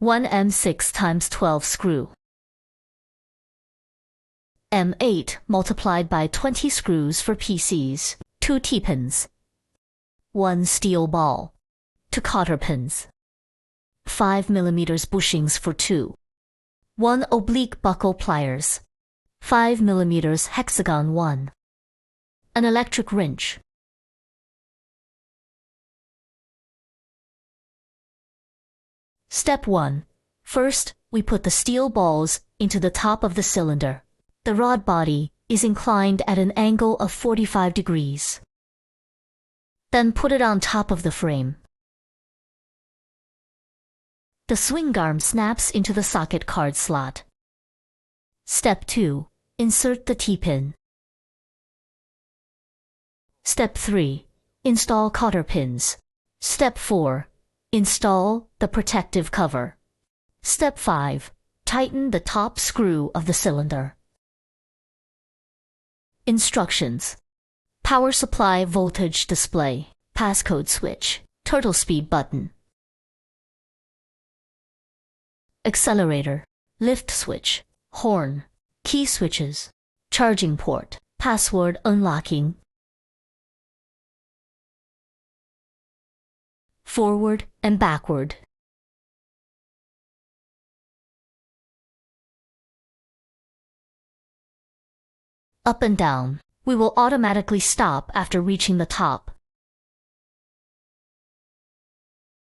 1 M6 times 12 screw. M8 multiplied by 20 screws for PCs, 2 T-pins. 1 steel ball. 2 cotter pins. 5 mm bushings for 2. 1 oblique buckle pliers. 5 mm hexagon 1. An electric wrench. Step 1. First, we put the steel balls into the top of the cylinder. The rod body is inclined at an angle of 45 degrees. Then put it on top of the frame. The swing arm snaps into the socket card slot. Step 2. Insert the T-pin. Step 3. Install cotter pins. Step 4. Install the protective cover. Step 5. Tighten the top screw of the cylinder. Instructions. Power supply voltage display, passcode switch, turtle speed button. Accelerator, lift switch, horn, key switches, charging port, password unlocking. Forward and backward. Up and down. We will automatically stop after reaching the top.